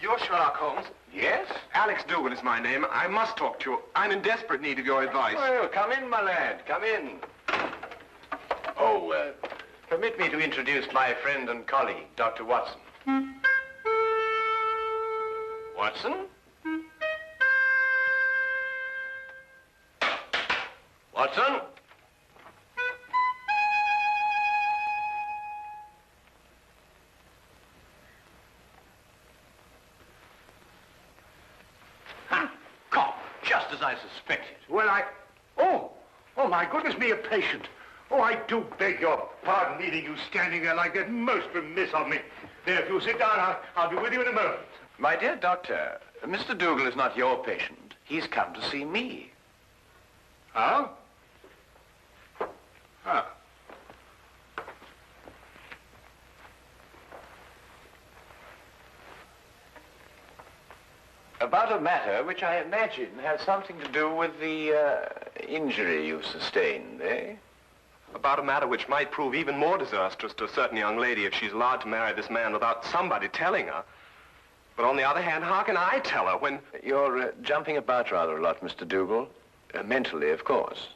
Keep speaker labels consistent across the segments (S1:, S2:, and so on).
S1: You're Sherlock Holmes?
S2: Yes?
S1: Alex Dougal is my name. I must talk to you. I'm in desperate need of your advice.
S2: Well, come in, my lad. Come in. Oh, permit me to introduce my friend and colleague, Dr. Watson. Watson? Watson? Just as I suspected.
S3: Well, Oh, my goodness me, a patient. Oh, I do beg your pardon leaving you standing there like that. Most remiss of me. There, if you'll sit down, I'll be with you in a moment.
S2: My dear doctor, Mr. Dougal is not your patient. He's come to see me.
S3: Huh? Huh.
S2: About a matter which I imagine has something to do with the injury you sustained, eh?
S1: About a matter which might prove even more disastrous to a certain young lady if she's allowed to marry this man without somebody telling her. But on the other hand, how can I tell her when...
S2: You're jumping about rather a lot, Mr. Dougal. Mentally, of course.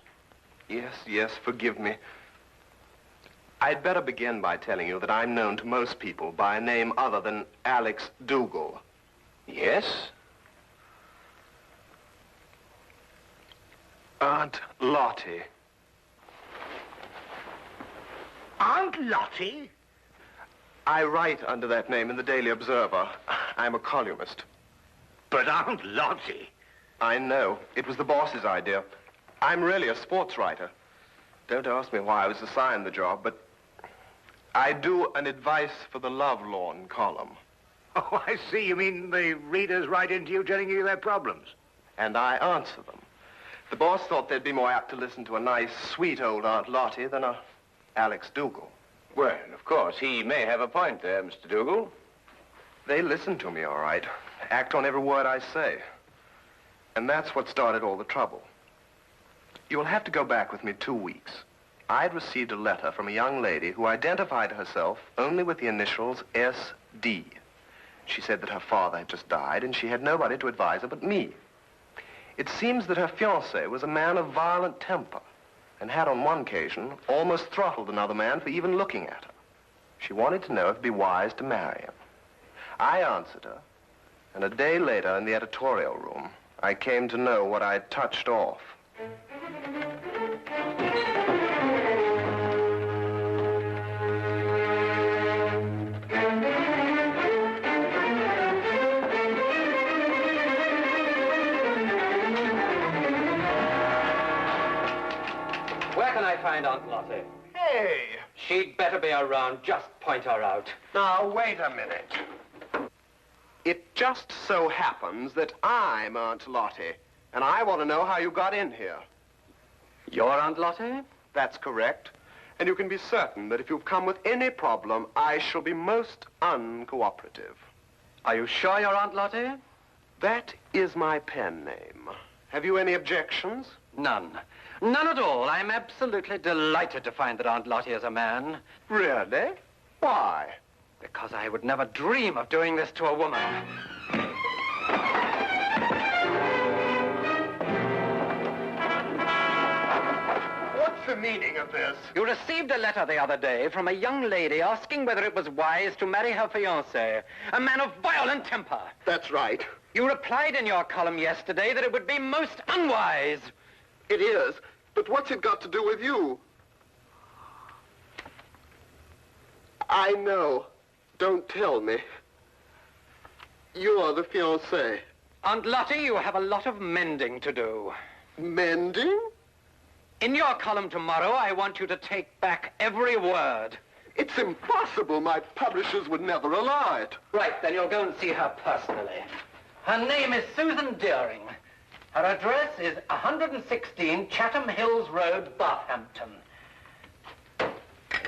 S1: Yes, forgive me. I'd better begin by telling you that I'm known to most people by a name other than Alex Dougal.
S2: Yes?
S1: Aunt Lotty.
S3: Aunt Lotty?
S1: I write under that name in the Daily Observer. I'm a columnist.
S3: But Aunt Lotty?
S1: I know. It was the boss's idea. I'm really a sports writer. Don't ask me why I was assigned the job, but I do an advice for the lovelorn column.
S3: Oh, I see. You mean the readers write into you telling you their problems?
S1: And I answer them. The boss thought they'd be more apt to listen to a nice, sweet old Aunt Lotty than a Alex Dougal.
S2: Well, of course, he may have a point there, Mr. Dougal.
S1: They listen to me, all right. Act on every word I say. And that's what started all the trouble. You'll have to go back with me 2 weeks. I'd received a letter from a young lady who identified herself only with the initials S.D. She said that her father had just died and she had nobody to advise her but me. It seems that her fiancé was a man of violent temper and had on one occasion almost throttled another man for even looking at her. She wanted to know if it'd be wise to marry him. I answered her, and a day later in the editorial room, I came to know what I'd touched off.
S4: Where can I find Aunt Lotty?
S1: Hey!
S4: She'd better be around. Just point her out.
S1: Now, wait a minute. It just so happens that I'm Aunt Lotty, and I want to know how you got in here.
S4: You're Aunt Lotty?
S1: That's correct. And you can be certain that if you've come with any problem, I shall be most uncooperative.
S4: Are you sure you're Aunt Lotty?
S1: That is my pen name. Have you any objections?
S4: None. None at all. I'm absolutely delighted to find that Aunt Lotty is a man.
S1: Really? Why?
S4: Because I would never dream of doing this to a woman.
S1: What's the meaning of this?
S4: You received a letter the other day from a young lady asking whether it was wise to marry her fiancé, a man of violent temper.
S1: That's right.
S4: You replied in your column yesterday that it would be most unwise.
S1: It is. But what's it got to do with you? I know. Don't tell me. You're the fiancé.
S4: Aunt Lotty, you have a lot of mending to do.
S1: Mending?
S4: In your column tomorrow, I want you to take back every word.
S1: It's impossible. My publishers would never allow it.
S4: Right, then you'll go and see her personally. Her name is Susan Deering, Her address is 116 Chatham Hills Road, Barhampton.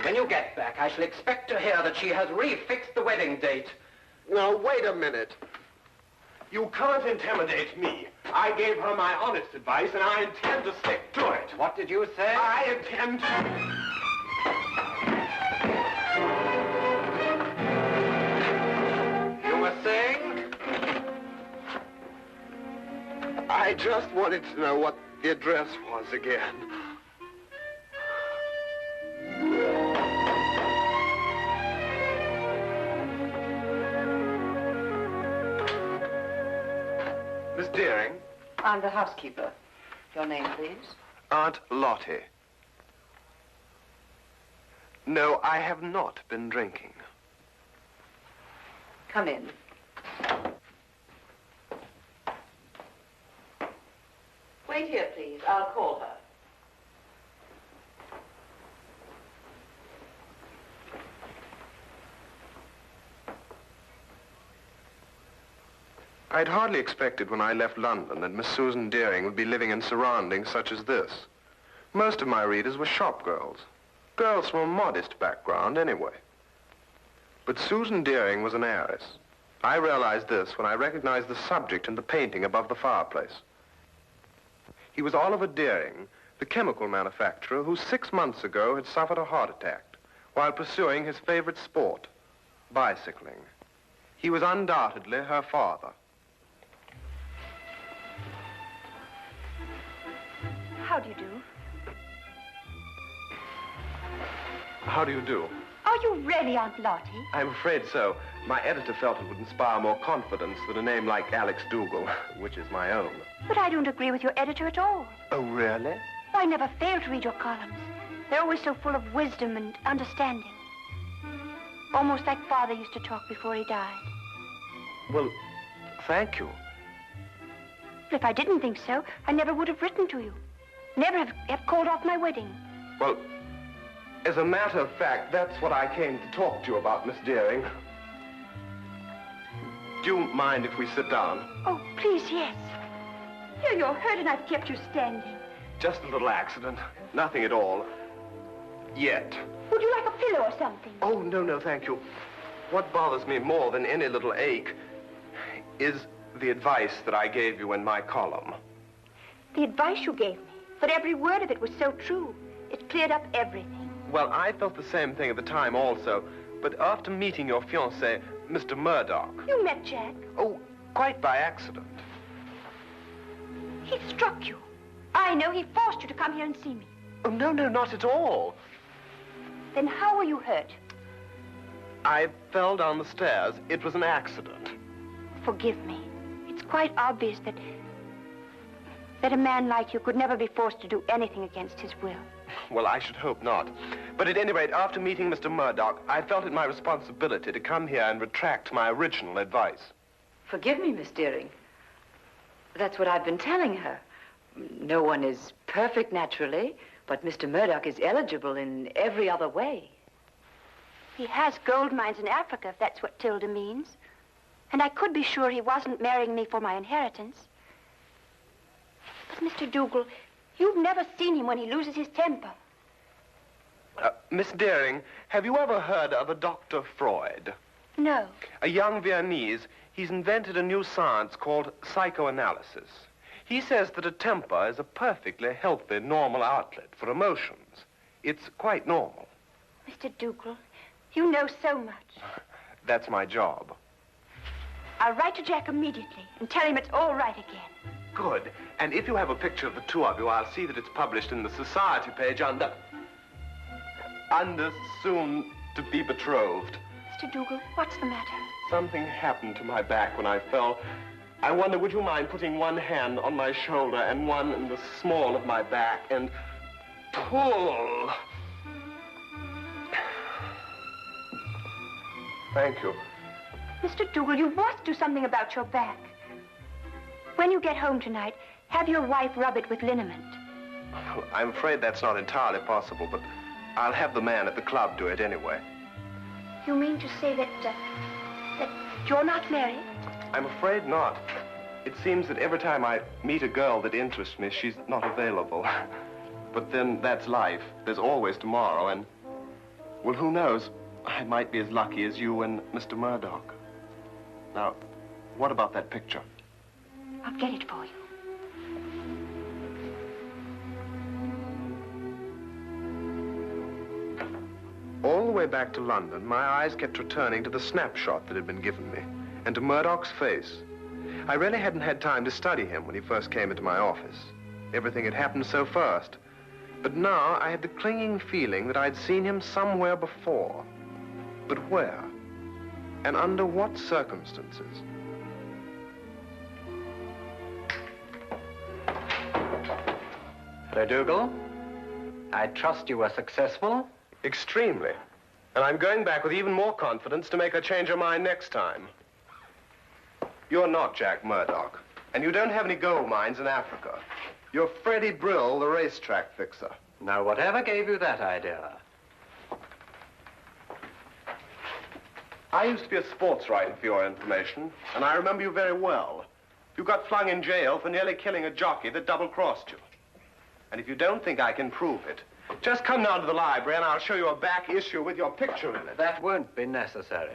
S4: When you get back, I shall expect to hear that she has refixed the wedding date.
S1: Now, wait a minute. You can't intimidate me. I gave her my honest advice, and I intend to stick to it.
S4: What did you say?
S1: I intend to...
S4: You were saying?
S1: I just wanted to know what the address was again. Miss Deering?
S5: I'm the housekeeper. Your name, please?
S1: Aunt Lotty. No, I have not been drinking.
S5: Come in. Wait here, please. I'll call her.
S1: I'd hardly expected when I left London that Miss Susan Deering would be living in surroundings such as this. Most of my readers were shop girls. Girls from a modest background, anyway. But Susan Deering was an heiress. I realized this when I recognized the subject in the painting above the fireplace. He was Oliver Deering, the chemical manufacturer who 6 months ago had suffered a heart attack while pursuing his favorite sport, bicycling. He was undoubtedly her father.
S6: How do you do?
S1: How do you do?
S6: Are you really Aunt Lotty?
S1: I'm afraid so. My editor felt it would inspire more confidence than a name like Alex Dougal, which is my own.
S6: But I don't agree with your editor at all.
S1: Oh, really?
S6: I never fail to read your columns. They're always so full of wisdom and understanding. Almost like Father used to talk before he died.
S1: Well, thank you.
S6: But if I didn't think so, I never would have written to you. Never have called off my wedding.
S1: Well, as a matter of fact, that's what I came to talk to you about, Miss Deering. Do you mind if we sit down?
S6: Oh, please, yes. Here you're hurt and I've kept you standing.
S1: Just a little accident. Nothing at all. Yet.
S6: Would you like a pillow or something?
S1: Oh, no, thank you. What bothers me more than any little ache is the advice that I gave you in my column.
S6: The advice you gave me, but every word of it was so true. It cleared up everything.
S1: Well, I felt the same thing at the time also, but after meeting your fiancé, Mr. Murdoch...
S6: You met Jack?
S1: Oh, quite by accident.
S6: He struck you. I know he forced you to come here and see me.
S1: Oh, no, not at all.
S6: Then how were you hurt?
S1: I fell down the stairs. It was an accident.
S6: Forgive me. It's quite obvious that a man like you could never be forced to do anything against his will.
S1: Well, I should hope not. But at any rate, after meeting Mr. Murdoch, I felt it my responsibility to come here and retract my original advice.
S5: Forgive me, Miss Deering. That's what I've been telling her. No one is perfect naturally, but Mr. Murdoch is eligible in every other way.
S6: He has gold mines in Africa, if that's what Tilda means. And I could be sure he wasn't marrying me for my inheritance. But, Mr. Dougal, you've never seen him when he loses his temper.
S1: Miss Deering, have you ever heard of a Dr. Freud?
S6: No.
S1: A young Viennese. He's invented a new science called psychoanalysis. He says that a temper is a perfectly healthy, normal outlet for emotions. It's quite normal.
S6: Mr. Dougal, you know so much.
S1: That's my job.
S6: I'll write to Jack immediately and tell him it's all right again.
S1: Good. And if you have a picture of the two of you, I'll see that it's published in the society page under soon to be betrothed.
S6: Mr. Dougal, what's the matter?
S1: Something happened to my back when I fell. I wonder, would you mind putting one hand on my shoulder and one in the small of my back and pull? Thank you.
S6: Mr. Dougal, you must do something about your back. When you get home tonight, have your wife rub it with liniment.
S1: I'm afraid that's not entirely possible, but I'll have the man at the club do it anyway.
S6: You mean to say that you're not married?
S1: I'm afraid not. It seems that every time I meet a girl that interests me, she's not available. But then that's life. There's always tomorrow, and, well, who knows? I might be as lucky as you and Mr. Murdoch. Now, what about that picture?
S6: I'll get it for you.
S1: All the way back to London, my eyes kept returning to the snapshot that had been given me, and to Murdoch's face. I really hadn't had time to study him when he first came into my office. Everything had happened so fast. But now I had the clinging feeling that I'd seen him somewhere before. But where? And under what circumstances?
S4: Hello, Dougal. I trust you were successful.
S1: Extremely. And I'm going back with even more confidence to make her change her mind next time. You're not Jack Murdoch, and you don't have any gold mines in Africa. You're Freddy Brill, the racetrack fixer.
S4: Now, whatever gave you that idea?
S1: I used to be a sports writer, for your information, and I remember you very well. You got flung in jail for nearly killing a jockey that double-crossed you. And if you don't think I can prove it, just come down to the library and I'll show you a back issue with your picture in it.
S4: That won't be necessary.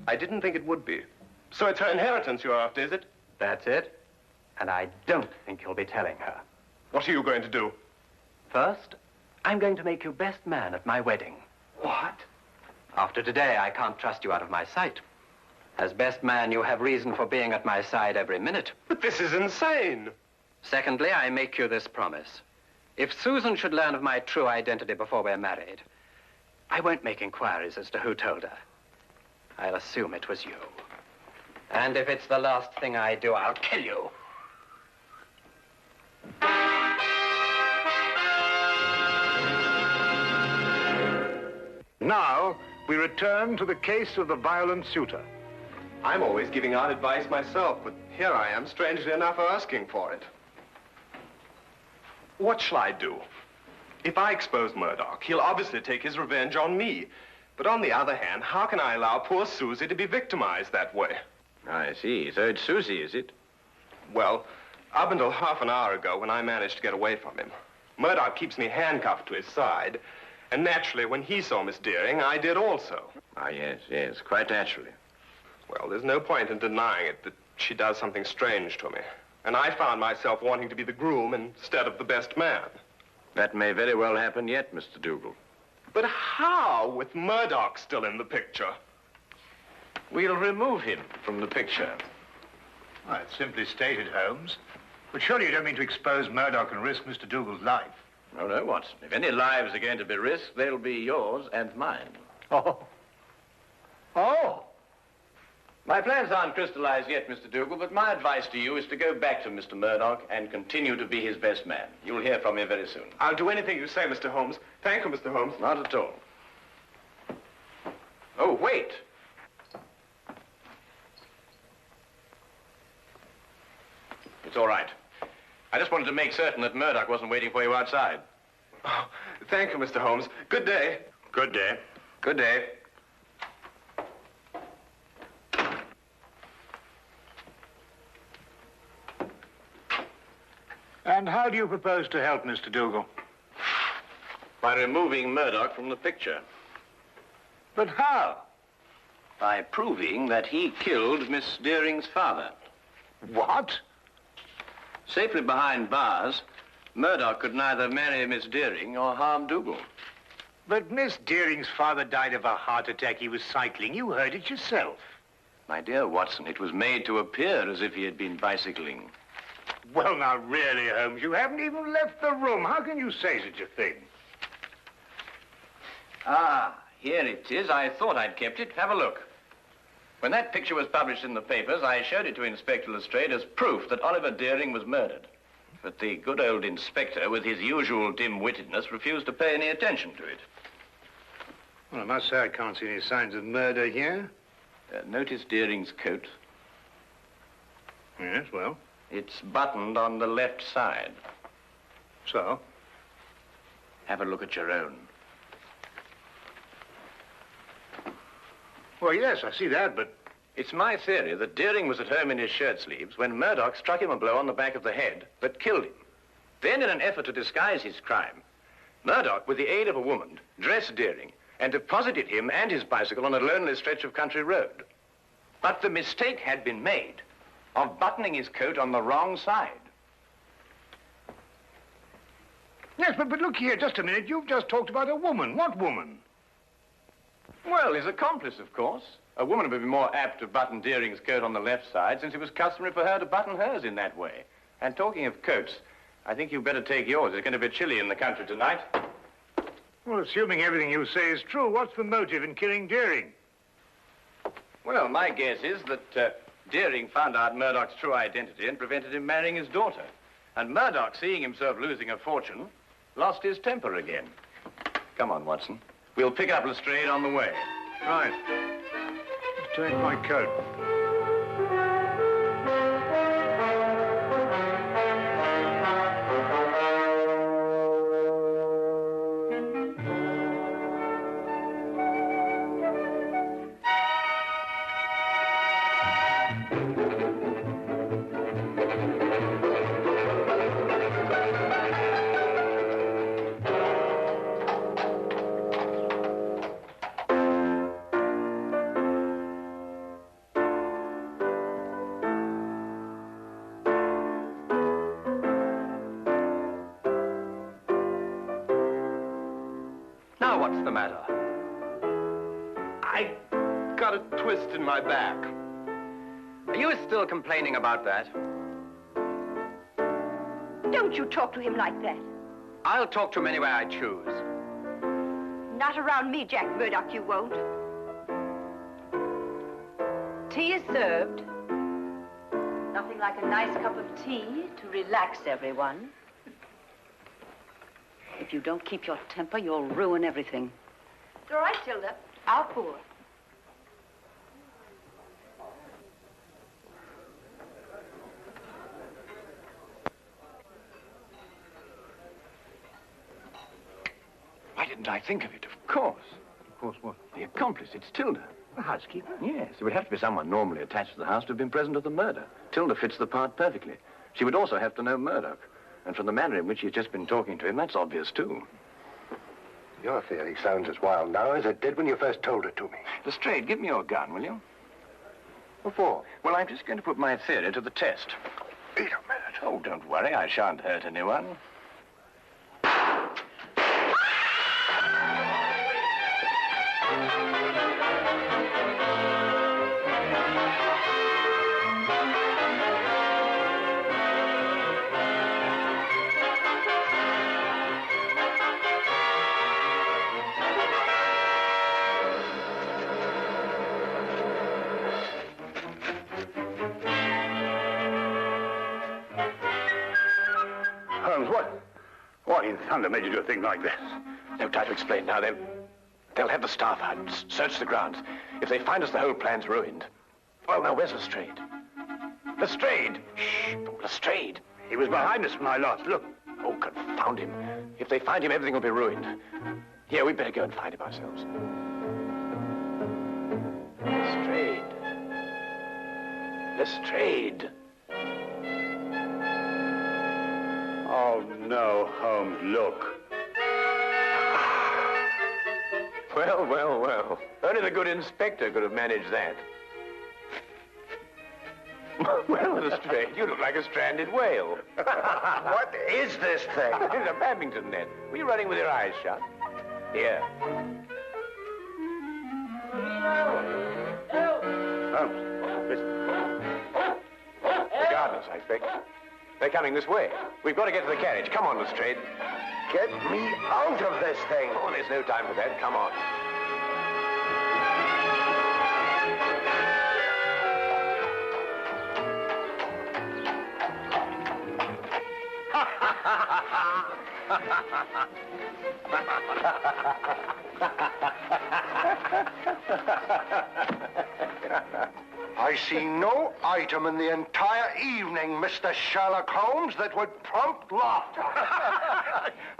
S1: I didn't think it would be. So it's her inheritance you're after, is it?
S4: That's it. And I don't think you'll be telling her.
S1: What are you going to do?
S4: First, I'm going to make you best man at my wedding.
S1: What?
S4: After today, I can't trust you out of my sight. As best man, you have reason for being at my side every minute.
S1: But this is insane.
S4: Secondly, I make you this promise. If Susan should learn of my true identity before we're married, I won't make inquiries as to who told her. I'll assume it was you. And if it's the last thing I do, I'll kill you.
S3: Now, we return to the case of the violent suitor.
S1: I'm always giving out advice myself, but here I am, strangely enough, asking for it. What shall I do? If I expose Murdoch, he'll obviously take his revenge on me. But on the other hand, how can I allow poor Susie to be victimized that way?
S2: I see. So it's Susie, is it?
S1: Well, up until half an hour ago, when I managed to get away from him, Murdoch keeps me handcuffed to his side. And naturally, when he saw Miss Deering, I did also.
S2: Ah, yes, quite naturally.
S1: Well, there's no point in denying it that she does something strange to me. And I found myself wanting to be the groom instead of the best man.
S2: That may very well happen yet, Mr. Dougal.
S1: But how, with Murdoch still in the picture?
S2: We'll remove him from the picture.
S3: Well, it's simply stated, Holmes. But surely you don't mean to expose Murdoch and risk Mr. Dougal's life.
S2: No, Watson. If any lives are going to be risked, they'll be yours and mine.
S3: Oh.
S2: My plans aren't crystallized yet, Mr. Dougal, but my advice to you is to go back to Mr. Murdoch and continue to be his best man. You'll hear from me very soon.
S1: I'll do anything you say, Mr. Holmes. Thank you, Mr. Holmes.
S2: Not at all. Oh, wait. It's all right. I just wanted to make certain that Murdoch wasn't waiting for you outside.
S1: Oh, thank you, Mr. Holmes. Good day.
S3: Good day.
S1: Good day.
S3: And how do you propose to help Mr. Dougal?
S2: By removing Murdoch from the picture.
S3: But how?
S2: By proving that he killed Miss Deering's father.
S3: What?
S2: Safely behind bars, Murdoch could neither marry Miss Deering or harm Dougal.
S3: But Miss Deering's father died of a heart attack. He was cycling. You heard it yourself.
S2: My dear Watson, it was made to appear as if he had been bicycling.
S3: Well, now, really, Holmes, you haven't even left the room. How can you say such a thing?
S2: Ah, here it is. I thought I'd kept it. Have a look. When that picture was published in the papers, I showed it to Inspector Lestrade as proof that Oliver Deering was murdered. But the good old inspector, with his usual dim-wittedness, refused to pay any attention to it.
S3: Well, I must say I can't see any signs of murder here.
S2: Notice Deering's coat.
S3: Yes, well.
S2: It's buttoned on the left side.
S3: So?
S2: Have a look at your own.
S3: Well, yes, I see that, but
S2: It's my theory that Deering was at home in his shirt sleeves when Murdoch struck him a blow on the back of the head that killed him. Then, in an effort to disguise his crime, Murdoch, with the aid of a woman, dressed Deering and deposited him and his bicycle on a lonely stretch of country road. But the mistake had been made of buttoning his coat on the wrong side.
S3: Yes, but look here, just a minute. You've just talked about a woman. What woman?
S2: Well, his accomplice, of course. A woman would be more apt to button Deering's coat on the left side, since it was customary for her to button hers in that way. And talking of coats, I think you'd better take yours. It's going to be chilly in the country tonight.
S3: Well, assuming everything you say is true, what's the motive in killing Deering?
S2: Well, my guess is that Deering found out Murdoch's true identity and prevented him marrying his daughter. And Murdoch, seeing himself losing a fortune, lost his temper again. Come on, Watson. We'll pick up Lestrade on the way.
S3: Right. Take my coat.
S4: Now, what's the matter?
S1: I got a twist in my back.
S4: Are you still complaining about that?
S6: Don't you talk to him like that.
S4: I'll talk to him any way I choose.
S6: Not around me, Jack Murdoch, you won't.
S5: Tea is served. Nothing like a nice cup of tea to relax everyone. If you don't keep your temper, you'll ruin everything.
S6: It's all right, Tilda.
S5: I'll pour.
S2: Why didn't I think of it? Of course.
S3: Of course, what?
S2: The accomplice, it's Tilda.
S3: The housekeeper?
S2: Yes, it would have to be someone normally attached to the house to have been present at the murder. Tilda fits the part perfectly. She would also have to know Murdoch. And from the manner in which she's just been talking to him, that's obvious, too.
S7: Your theory sounds as wild now as it did when you first told it to me.
S2: Lestrade, give me your gun, will you?
S7: What for?
S2: Well, I'm just going to put my theory to the test.
S7: Wait a minute.
S2: Oh, don't worry. I shan't hurt anyone.
S3: Holmes, what in thunder made you do a thing like this?
S2: No time to explain now. They'll have the staff out and search the grounds. If they find us, the whole plan's ruined. Well, now, where's Lestrade? Lestrade! Shh! Oh, Lestrade!
S3: He was behind us when I lost. Look.
S2: Oh, confound him. If they find him, everything will be ruined. Here, we'd better go and find him ourselves. Lestrade. Lestrade.
S3: Oh, no, Holmes, look.
S2: Well, well, well. Only the good inspector could have managed that. Well, Lestrade, you look like a stranded whale.
S7: What is this thing?
S2: It's a badminton net. Were you running with your eyes shut? Here.
S3: Holmes, listen.
S2: The gardeners, I expect. They're coming this way. We've got to get to the carriage. Come on, Lestrade.
S7: Get me out of this thing.
S2: Oh, there's no time for that. Come on.
S7: I see no item in the entire evening, Mr. Sherlock Holmes, that would prompt laughter.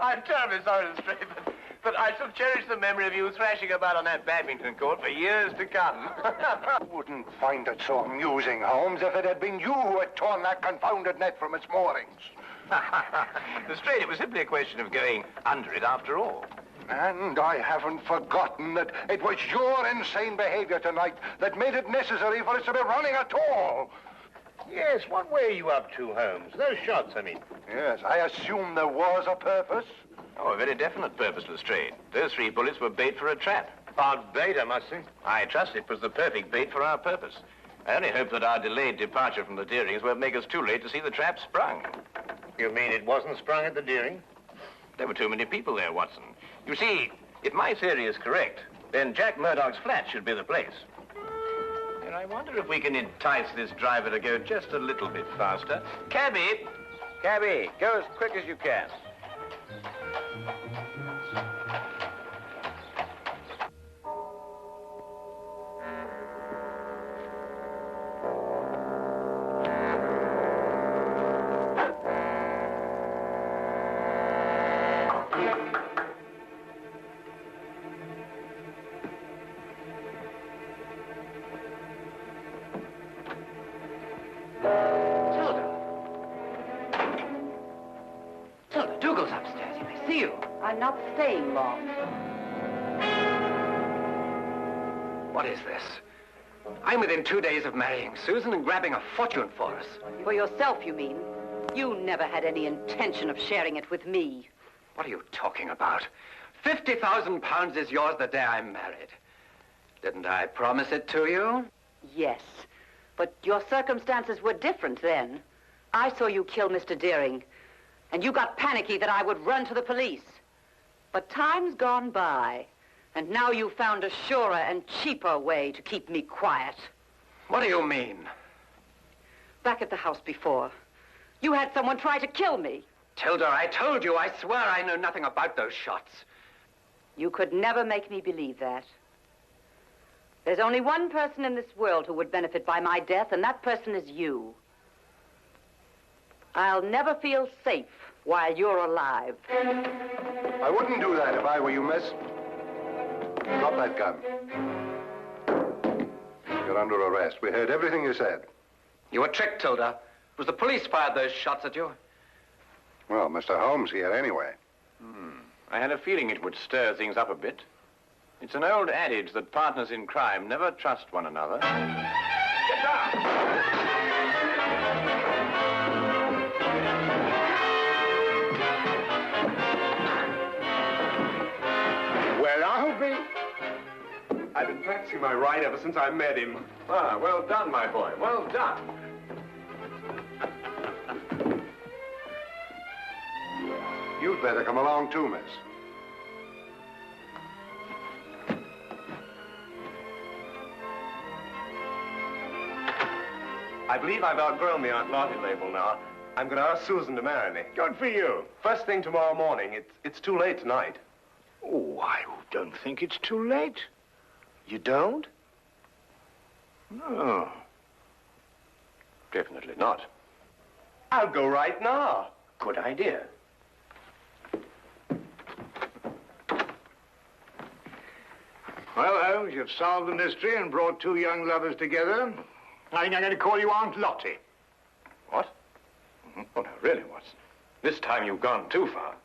S2: I'm terribly sorry, Lestrade, but But I shall cherish the memory of you thrashing about on that badminton court for years to come.
S7: I wouldn't find it so amusing, Holmes, if it had been you who had torn that confounded net from its moorings.
S2: Lestrade, it was simply a question of going under it after all.
S7: And I haven't forgotten that it was your insane behavior tonight that made it necessary for us to be running at all.
S3: Yes, what were you up to, Holmes? Those shots, I mean.
S7: Yes, I assume there was a purpose.
S2: Oh, a very definite purpose, Lestrade. Those 3 bullets were bait for a trap.
S3: Hard bait, I must say.
S2: I trust it was the perfect bait for our purpose. I only hope that our delayed departure from the Deerings won't make us too late to see the trap sprung.
S3: You mean it wasn't sprung at the Deering?
S2: There were too many people there, Watson. You see, if my theory is correct, then Jack Murdoch's flat should be the place. And I wonder if we can entice this driver to go just a little bit faster. Cabby! Cabby, go as quick as you can.
S5: I'm not staying long.
S4: What is this? I'm within 2 days of marrying Susan and grabbing a fortune for us.
S5: For yourself, you mean? You never had any intention of sharing it with me.
S4: What are you talking about? £50,000 is yours the day I'm married. Didn't I promise it to you?
S5: Yes, but your circumstances were different then. I saw you kill Mr. Deering, and you got panicky that I would run to the police. But time's gone by, and now you've found a surer and cheaper way to keep me quiet.
S4: What do you mean?
S5: Back at the house before, you had someone try to kill me.
S4: Tilda, I told you, I swear I know nothing about those shots.
S5: You could never make me believe that. There's only one person in this world who would benefit by my death, and that person is you. I'll never feel safe while you're alive.
S7: I wouldn't do that if I were you, miss. Drop that gun. You're under arrest. We heard everything you said.
S4: You were tricked, Tilda. It was the police fired those shots at you.
S7: Well, Mr. Holmes here anyway.
S2: I had a feeling it would stir things up a bit. It's an old adage that partners in crime never trust one another. Get down!
S1: I've been practicing my right ever since I met him.
S2: Ah, well done, my boy. Well done.
S7: You'd better come along too, miss.
S1: I believe I've outgrown the Aunt Lotty label now. I'm going to ask Susan to marry me.
S3: Good for you.
S1: First thing tomorrow morning. It's too late tonight.
S3: Oh, I don't think it's too late. You don't?
S2: No. Definitely not.
S1: I'll go right now.
S2: Good idea.
S3: Well, Holmes, you've solved the mystery and brought 2 young lovers together. I think I'm going to call you Aunt Lotty.
S2: What? Oh, no, really, Watson. This time you've gone too far.